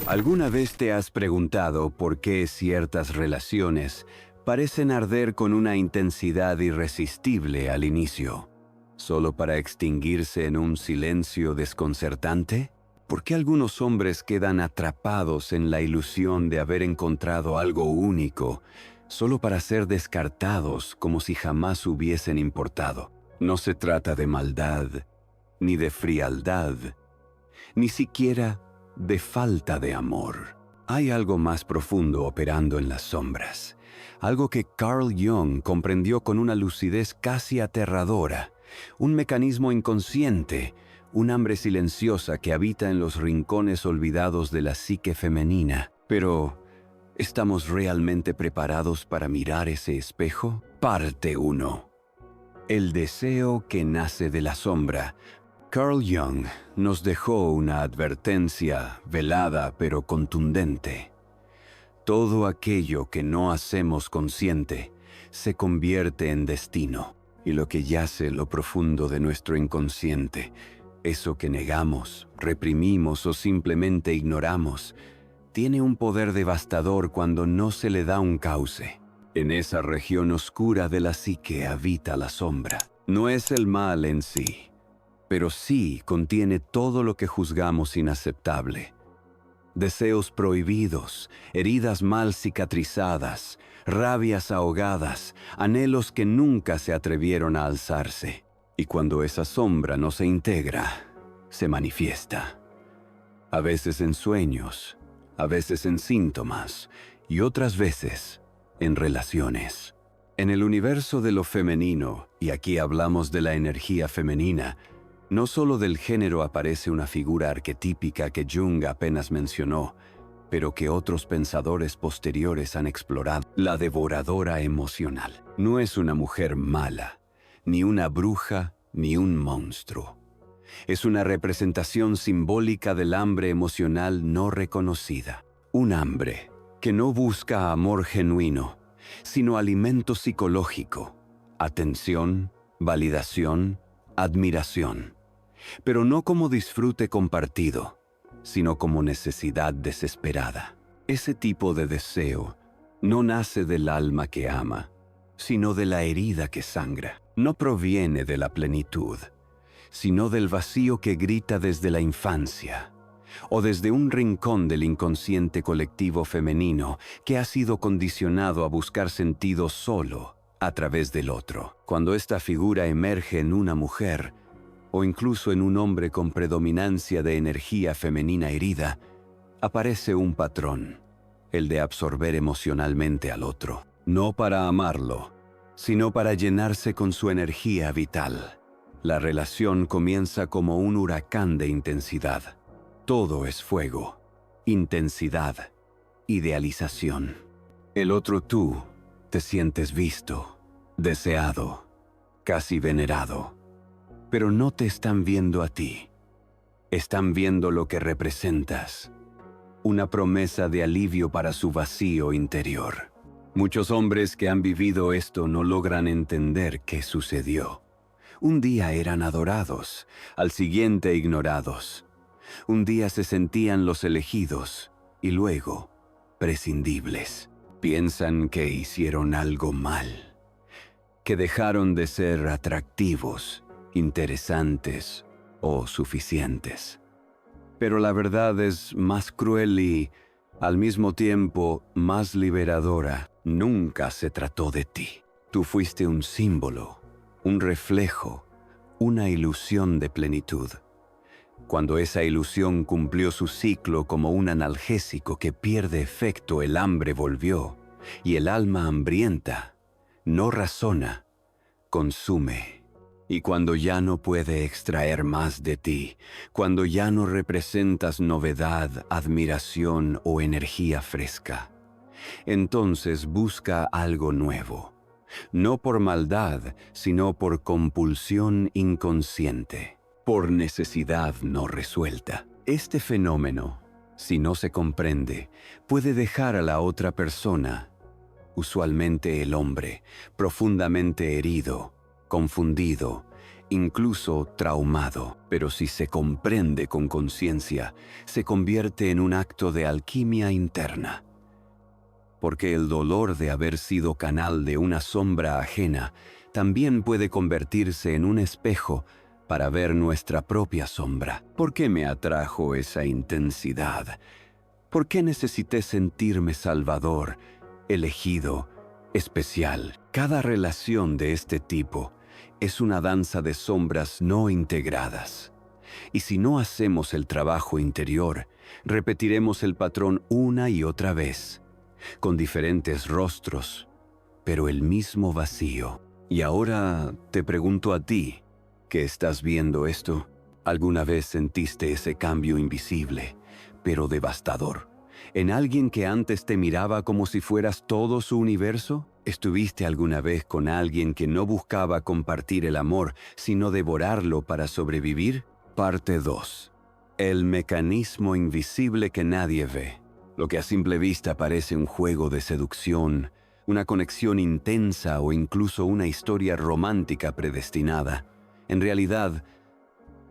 ¿Alguna vez te has preguntado por qué ciertas relaciones parecen arder con una intensidad irresistible al inicio, solo para extinguirse en un silencio desconcertante? ¿Por qué algunos hombres quedan atrapados en la ilusión de haber encontrado algo único, solo para ser descartados como si jamás hubiesen importado? No se trata de maldad, ni de frialdad, ni siquiera de falta de amor. Hay algo más profundo operando en las sombras, algo que Carl Jung comprendió con una lucidez casi aterradora, un mecanismo inconsciente, un hambre silenciosa que habita en los rincones olvidados de la psique femenina. Pero, ¿estamos realmente preparados para mirar ese espejo? Parte 1. El deseo que nace de la sombra. Carl Jung nos dejó una advertencia velada pero contundente. Todo aquello que no hacemos consciente se convierte en destino, y lo que yace en lo profundo de nuestro inconsciente, eso que negamos, reprimimos o simplemente ignoramos, tiene un poder devastador cuando no se le da un cauce. En esa región oscura de la psique habita la sombra. No es el mal en sí, pero sí contiene todo lo que juzgamos inaceptable. Deseos prohibidos, heridas mal cicatrizadas, rabias ahogadas, anhelos que nunca se atrevieron a alzarse. Y cuando esa sombra no se integra, se manifiesta. A veces en sueños, a veces en síntomas, y otras veces en relaciones. En el universo de lo femenino, y aquí hablamos de la energía femenina, no solo del género aparece una figura arquetípica que Jung apenas mencionó, pero que otros pensadores posteriores han explorado: la devoradora emocional. No es una mujer mala, ni una bruja, ni un monstruo. Es una representación simbólica del hambre emocional no reconocida. Un hambre que no busca amor genuino, sino alimento psicológico, atención, validación, admiración. Pero no como disfrute compartido, sino como necesidad desesperada. Ese tipo de deseo no nace del alma que ama, sino de la herida que sangra. No proviene de la plenitud, sino del vacío que grita desde la infancia, o desde un rincón del inconsciente colectivo femenino que ha sido condicionado a buscar sentido solo a través del otro. Cuando esta figura emerge en una mujer, o incluso en un hombre con predominancia de energía femenina herida, aparece un patrón, el de absorber emocionalmente al otro, no para amarlo, sino para llenarse con su energía vital. La relación comienza como un huracán de intensidad. Todo es fuego, intensidad, idealización. El otro tú te sientes visto, deseado, casi venerado. Pero no te están viendo a ti. Están viendo lo que representas. Una promesa de alivio para su vacío interior. Muchos hombres que han vivido esto no logran entender qué sucedió. Un día eran adorados, al siguiente ignorados. Un día se sentían los elegidos y luego prescindibles. Piensan que hicieron algo mal, que dejaron de ser atractivos, interesantes o suficientes. Pero la verdad es más cruel y, al mismo tiempo, más liberadora. Nunca se trató de ti. Tú fuiste un símbolo, un reflejo, una ilusión de plenitud. Cuando esa ilusión cumplió su ciclo como un analgésico que pierde efecto, el hambre volvió, y el alma hambrienta no razona, consume. Y cuando ya no puede extraer más de ti, cuando ya no representas novedad, admiración o energía fresca, entonces busca algo nuevo, no por maldad, sino por compulsión inconsciente, por necesidad no resuelta. Este fenómeno, si no se comprende, puede dejar a la otra persona, usualmente el hombre, profundamente herido, confundido, incluso traumado. Pero si se comprende con conciencia, se convierte en un acto de alquimia interna. Porque el dolor de haber sido canal de una sombra ajena también puede convertirse en un espejo para ver nuestra propia sombra. ¿Por qué me atrajo esa intensidad? ¿Por qué necesité sentirme salvador, elegido, especial? Cada relación de este tipo es una danza de sombras no integradas. Y si no hacemos el trabajo interior, repetiremos el patrón una y otra vez, con diferentes rostros, pero el mismo vacío. Y ahora te pregunto a ti, que estás viendo esto, ¿alguna vez sentiste ese cambio invisible, pero devastador, en alguien que antes te miraba como si fueras todo su universo? ¿Estuviste alguna vez con alguien que no buscaba compartir el amor, sino devorarlo para sobrevivir? Parte 2. El mecanismo invisible que nadie ve. Lo que a simple vista parece un juego de seducción, una conexión intensa o incluso una historia romántica predestinada, en realidad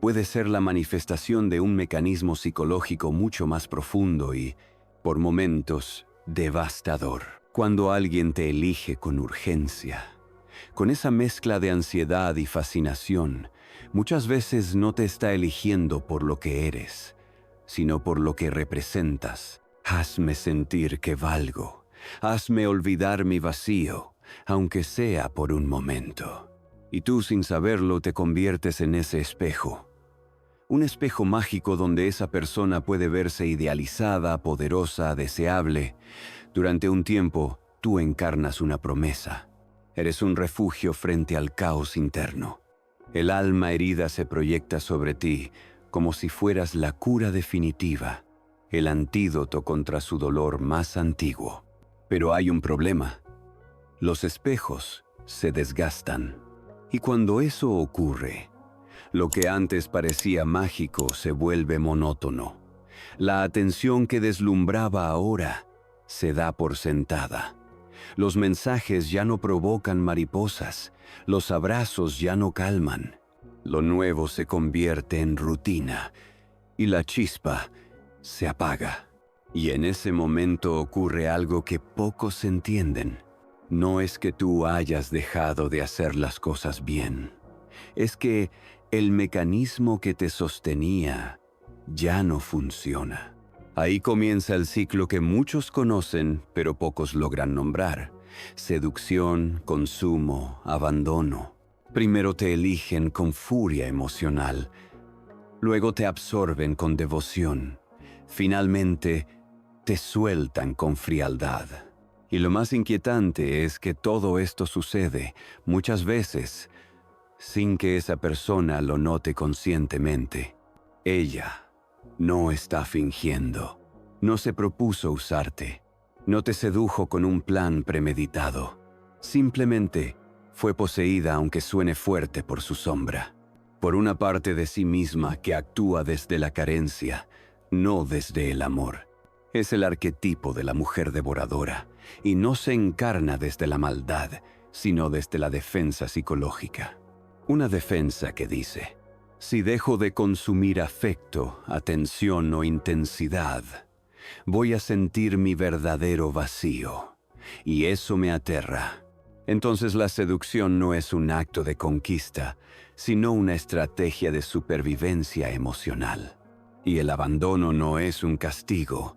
puede ser la manifestación de un mecanismo psicológico mucho más profundo y, por momentos, devastador. Cuando alguien te elige con urgencia, con esa mezcla de ansiedad y fascinación, muchas veces no te está eligiendo por lo que eres, sino por lo que representas. Hazme sentir que valgo, hazme olvidar mi vacío, aunque sea por un momento. Y tú, sin saberlo, te conviertes en ese espejo. Un espejo mágico donde esa persona puede verse idealizada, poderosa, deseable. Durante un tiempo, tú encarnas una promesa. Eres un refugio frente al caos interno. El alma herida se proyecta sobre ti como si fueras la cura definitiva, el antídoto contra su dolor más antiguo. Pero hay un problema. Los espejos se desgastan. Y cuando eso ocurre, lo que antes parecía mágico se vuelve monótono. La atención que deslumbraba ahora se da por sentada. Los mensajes ya no provocan mariposas, los abrazos ya no calman. Lo nuevo se convierte en rutina y la chispa se apaga. Y en ese momento ocurre algo que pocos entienden. No es que tú hayas dejado de hacer las cosas bien. Es que el mecanismo que te sostenía ya no funciona. Ahí comienza el ciclo que muchos conocen, pero pocos logran nombrar. Seducción, consumo, abandono. Primero te eligen con furia emocional. Luego te absorben con devoción. Finalmente, te sueltan con frialdad. Y lo más inquietante es que todo esto sucede, muchas veces, sin que esa persona lo note conscientemente. Ella no está fingiendo. No se propuso usarte. No te sedujo con un plan premeditado. Simplemente fue poseída, aunque suene fuerte, por su sombra. Por una parte de sí misma que actúa desde la carencia, no desde el amor. Es el arquetipo de la mujer devoradora y no se encarna desde la maldad, sino desde la defensa psicológica. Una defensa que dice: si dejo de consumir afecto, atención o intensidad, voy a sentir mi verdadero vacío, y eso me aterra. Entonces la seducción no es un acto de conquista, sino una estrategia de supervivencia emocional. Y el abandono no es un castigo,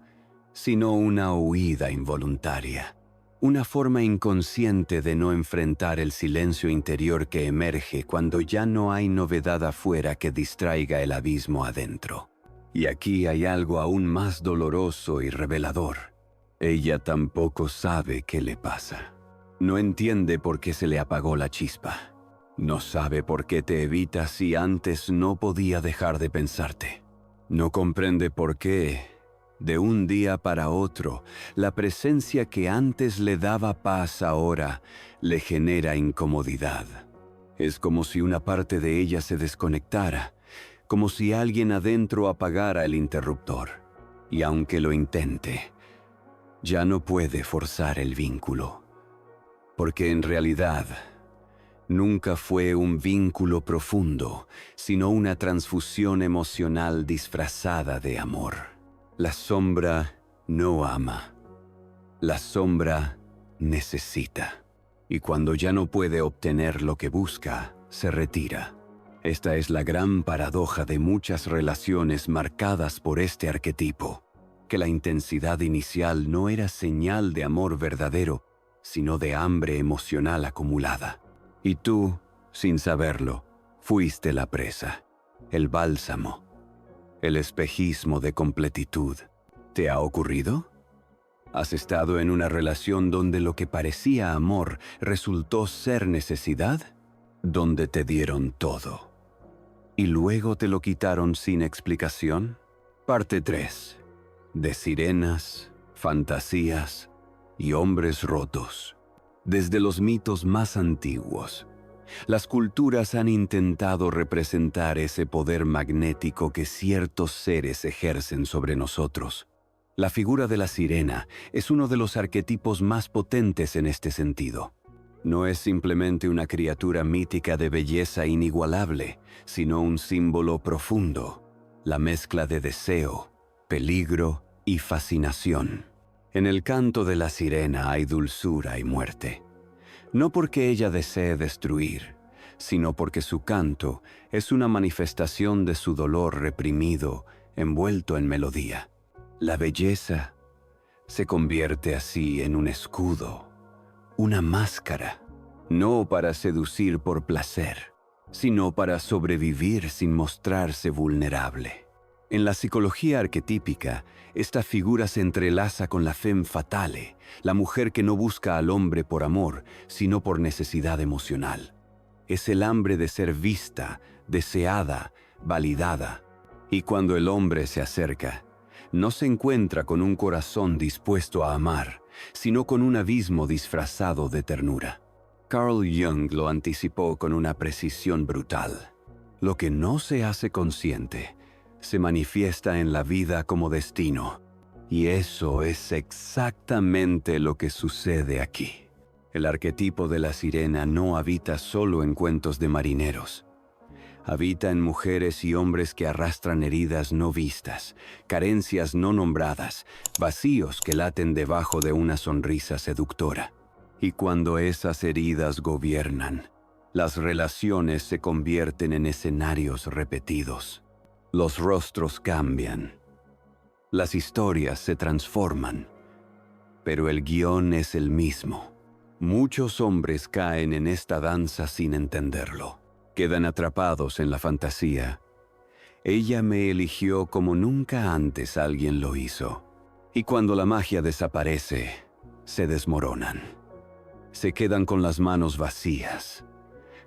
sino una huida involuntaria, una forma inconsciente de no enfrentar el silencio interior que emerge cuando ya no hay novedad afuera que distraiga el abismo adentro. Y aquí hay algo aún más doloroso y revelador. Ella tampoco sabe qué le pasa. No entiende por qué se le apagó la chispa. No sabe por qué te evita si antes no podía dejar de pensarte. No comprende por qué, de un día para otro, la presencia que antes le daba paz ahora le genera incomodidad. Es como si una parte de ella se desconectara, como si alguien adentro apagara el interruptor. Y aunque lo intente, ya no puede forzar el vínculo. Porque en realidad, Nunca fue un vínculo profundo, sino una transfusión emocional disfrazada de amor. La sombra no ama. La sombra necesita. Y cuando ya no puede obtener lo que busca, se retira. Esta es la gran paradoja de muchas relaciones marcadas por este arquetipo, que la intensidad inicial no era señal de amor verdadero, sino de hambre emocional acumulada. Y tú, sin saberlo, fuiste la presa, el bálsamo, el espejismo de completitud. ¿Te ha ocurrido? ¿Has estado en una relación donde lo que parecía amor resultó ser necesidad? Donde te dieron todo y luego te lo quitaron sin explicación. Parte 3. De sirenas, fantasías y hombres rotos. Desde los mitos más antiguos, las culturas han intentado representar ese poder magnético que ciertos seres ejercen sobre nosotros. La figura de la sirena es uno de los arquetipos más potentes en este sentido. No es simplemente una criatura mítica de belleza inigualable, sino un símbolo profundo, la mezcla de deseo, peligro y fascinación. En el canto de la sirena hay dulzura y muerte. No porque ella desee destruir, sino porque su canto es una manifestación de su dolor reprimido, envuelto en melodía. La belleza se convierte así en un escudo, una máscara, no para seducir por placer, sino para sobrevivir sin mostrarse vulnerable. En la psicología arquetípica, esta figura se entrelaza con la femme fatale, la mujer que no busca al hombre por amor, sino por necesidad emocional. Es el hambre de ser vista, deseada, validada. Y cuando el hombre se acerca, no se encuentra con un corazón dispuesto a amar, sino con un abismo disfrazado de ternura. Carl Jung lo anticipó con una precisión brutal. Lo que no se hace consciente se manifiesta en la vida como destino. Y eso es exactamente lo que sucede aquí. El arquetipo de la sirena no habita solo en cuentos de marineros. Habita en mujeres y hombres que arrastran heridas no vistas, carencias no nombradas, vacíos que laten debajo de una sonrisa seductora. Y cuando esas heridas gobiernan, las relaciones se convierten en escenarios repetidos. Los rostros cambian. Las historias se transforman. Pero el guión es el mismo. Muchos hombres caen en esta danza sin entenderlo. Quedan atrapados en la fantasía. Ella me eligió como nunca antes alguien lo hizo. Y cuando la magia desaparece, se desmoronan. Se quedan con las manos vacías,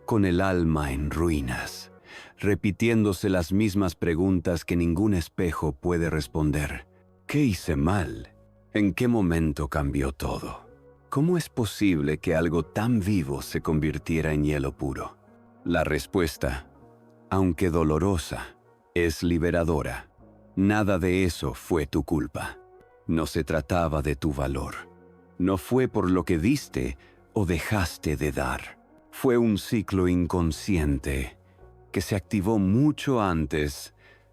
con el alma en ruinas, repitiéndose las mismas preguntas que ningún espejo puede responder. ¿Qué hice mal? ¿En qué momento cambió todo? ¿Cómo es posible que algo tan vivo se convirtiera en hielo puro? La respuesta, aunque dolorosa, es liberadora. Nada de eso fue tu culpa. No se trataba de tu valor. No fue por lo que diste o dejaste de dar. Fue un ciclo inconsciente que se activó mucho antes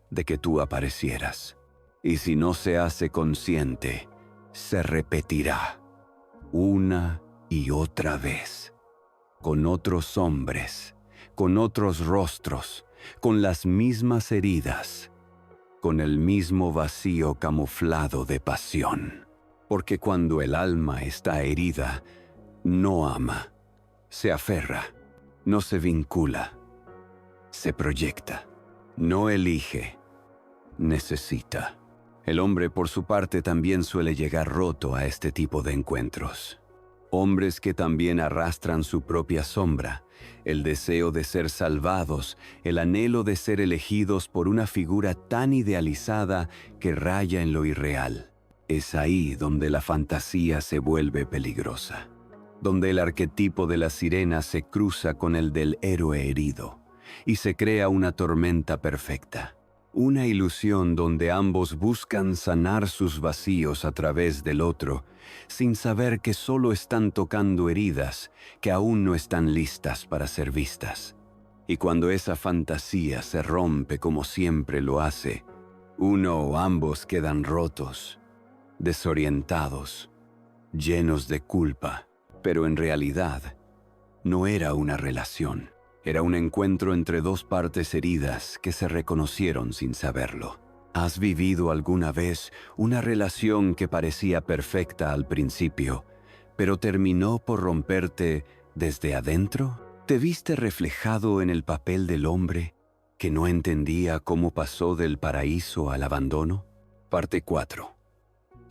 de que tú aparecieras. Y si no se hace consciente, se repetirá una y otra vez, con otros hombres, con otros rostros, con las mismas heridas, con el mismo vacío camuflado de pasión. Porque cuando el alma está herida, no ama, se aferra, no se vincula, se proyecta, no elige, necesita. El hombre, por su parte, también suele llegar roto a este tipo de encuentros. Hombres que también arrastran su propia sombra, el deseo de ser salvados, el anhelo de ser elegidos por una figura tan idealizada que raya en lo irreal. Es ahí donde la fantasía se vuelve peligrosa, donde el arquetipo de la sirena se cruza con el del héroe herido y se crea una tormenta perfecta. una ilusión donde ambos buscan sanar sus vacíos a través del otro, sin saber que solo están tocando heridas que aún no están listas para ser vistas. Y cuando esa fantasía se rompe como siempre lo hace, uno o ambos quedan rotos, desorientados, llenos de culpa, pero en realidad no era una relación. Era un encuentro entre dos partes heridas que se reconocieron sin saberlo. ¿Has vivido alguna vez una relación que parecía perfecta al principio, pero terminó por romperte desde adentro? ¿Te viste reflejado en el papel del hombre que no entendía cómo pasó del paraíso al abandono? Parte 4.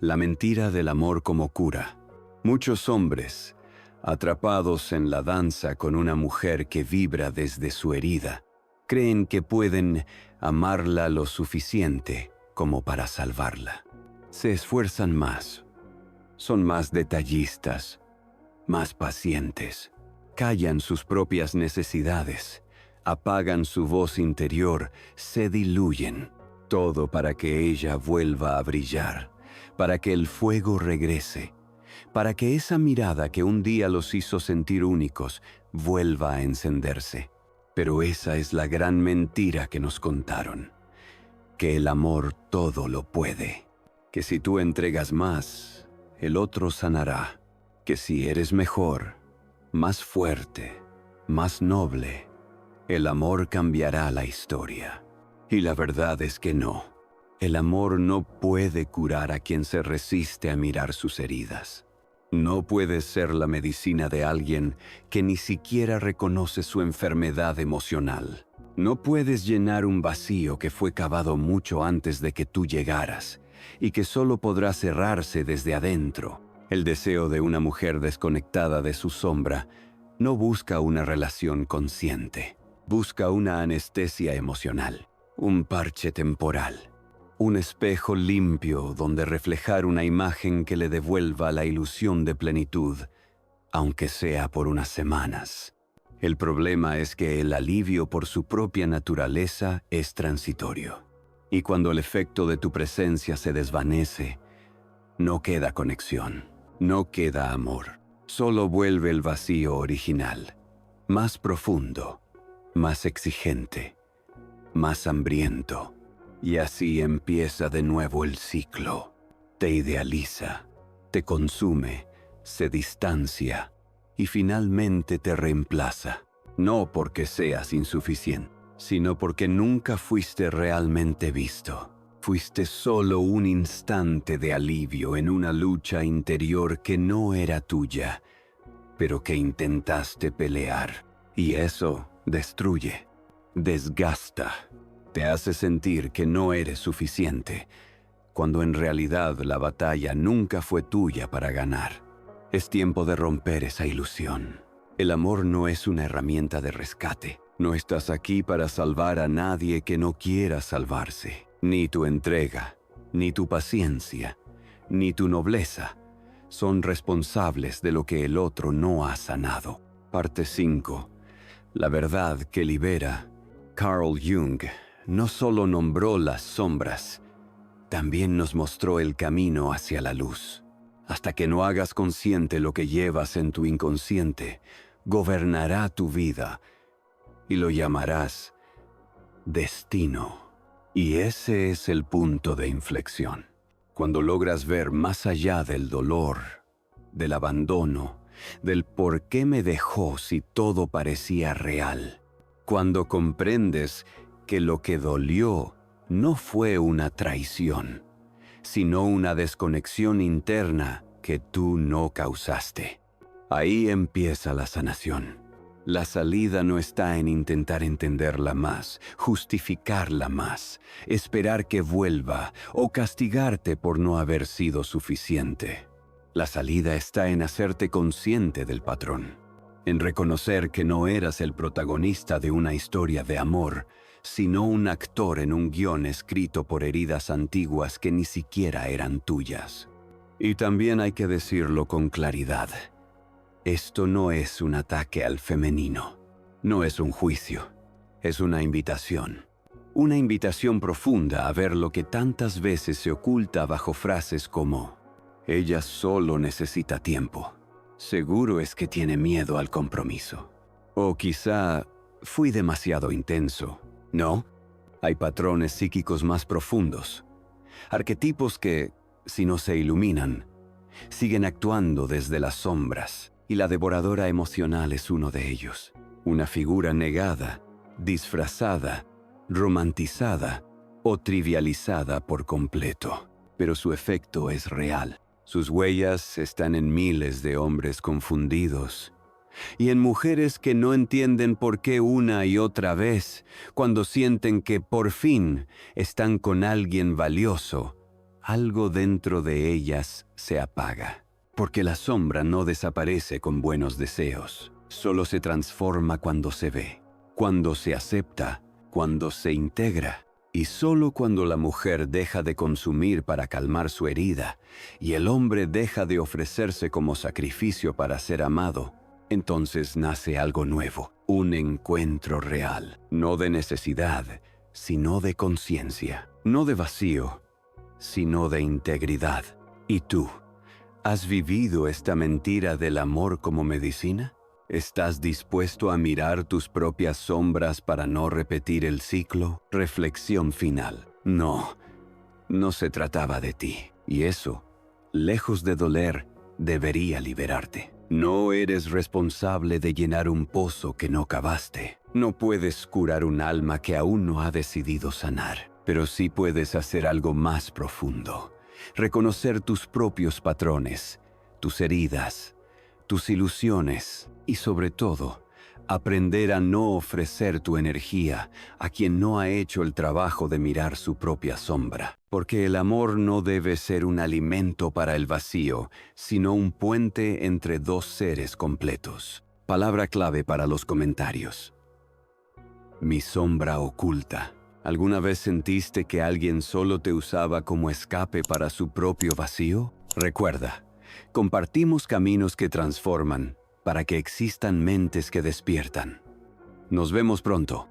La mentira del amor como cura. Muchos hombres, atrapados en la danza con una mujer que vibra desde su herida, creen que pueden amarla lo suficiente como para salvarla. Se esfuerzan más, son más detallistas, más pacientes, callan sus propias necesidades, apagan su voz interior, se diluyen, todo para que ella vuelva a brillar, para que el fuego regrese, para que esa mirada que un día los hizo sentir únicos vuelva a encenderse. Pero esa es la gran mentira que nos contaron, que el amor todo lo puede, que si tú entregas más, el otro sanará, que si eres mejor, más fuerte, más noble, el amor cambiará la historia. Y la verdad es que no. El amor no puede curar a quien se resiste a mirar sus heridas. No puedes ser la medicina de alguien que ni siquiera reconoce su enfermedad emocional. No puedes llenar un vacío que fue cavado mucho antes de que tú llegaras y que solo podrá cerrarse desde adentro. El deseo de una mujer desconectada de su sombra no busca una relación consciente. Busca una anestesia emocional, un parche temporal. Un espejo limpio donde reflejar una imagen que le devuelva la ilusión de plenitud, aunque sea por unas semanas. El problema es que el alivio por su propia naturaleza es transitorio. Y cuando el efecto de tu presencia se desvanece, no queda conexión, no queda amor. Solo vuelve el vacío original, más profundo, más exigente, más hambriento. Y así empieza de nuevo el ciclo. Te idealiza, te consume, se distancia y finalmente te reemplaza. No porque seas insuficiente, sino porque nunca fuiste realmente visto. Fuiste solo un instante de alivio en una lucha interior que no era tuya, pero que intentaste pelear. Y eso destruye, desgasta. Te hace sentir que no eres suficiente, cuando en realidad la batalla nunca fue tuya para ganar. Es tiempo de romper esa ilusión. El amor no es una herramienta de rescate. No estás aquí para salvar a nadie que no quiera salvarse. Ni tu entrega, ni tu paciencia, ni tu nobleza son responsables de lo que el otro no ha sanado. Parte 5. La verdad que libera. Carl Jung no solo nombró las sombras, también nos mostró el camino hacia la luz. Hasta que no hagas consciente lo que llevas en tu inconsciente, gobernará tu vida y lo llamarás destino. Y ese es el punto de inflexión. Cuando logras ver más allá del dolor, del abandono, del por qué me dejó si todo parecía real. Cuando comprendes que lo que dolió no fue una traición, sino una desconexión interna que tú no causaste. Ahí empieza la sanación. La salida no está en intentar entenderla más, justificarla más, esperar que vuelva o castigarte por no haber sido suficiente. La salida está en hacerte consciente del patrón, en reconocer que no eras el protagonista de una historia de amor, sino un actor en un guión escrito por heridas antiguas que ni siquiera eran tuyas. Y también hay que decirlo con claridad. Esto no es un ataque al femenino, no es un juicio, es una invitación. Una invitación profunda a ver lo que tantas veces se oculta bajo frases como: ella solo necesita tiempo. Seguro es que tiene miedo al compromiso. O quizá fui demasiado intenso. ¿No? Hay patrones psíquicos más profundos. Arquetipos que, si no se iluminan, siguen actuando desde las sombras. Y la devoradora emocional es uno de ellos. Una figura negada, disfrazada, romantizada o trivializada por completo. Pero su efecto es real. Sus huellas están en miles de hombres confundidos y en mujeres que no entienden por qué una y otra vez, cuando sienten que por fin están con alguien valioso, algo dentro de ellas se apaga. Porque la sombra no desaparece con buenos deseos, solo se transforma cuando se ve, cuando se acepta, cuando se integra. Y solo cuando la mujer deja de consumir para calmar su herida y el hombre deja de ofrecerse como sacrificio para ser amado, entonces nace algo nuevo, un encuentro real, no de necesidad, sino de conciencia, no de vacío, sino de integridad. ¿Y tú? ¿Has vivido esta mentira del amor como medicina? ¿Estás dispuesto a mirar tus propias sombras para no repetir el ciclo? Reflexión final. No se trataba de ti. Y eso, lejos de doler, debería liberarte. No eres responsable de llenar un pozo que no cavaste. No puedes curar un alma que aún no ha decidido sanar. Pero sí puedes hacer algo más profundo. Reconocer tus propios patrones, tus heridas, tus ilusiones y sobre todo, aprender a no ofrecer tu energía a quien no ha hecho el trabajo de mirar su propia sombra. Porque el amor no debe ser un alimento para el vacío, sino un puente entre dos seres completos. Palabra clave para los comentarios: mi sombra oculta. ¿Alguna vez sentiste que alguien solo te usaba como escape para su propio vacío? Recuerda, compartimos caminos que transforman para que existan mentes que despiertan. Nos vemos pronto.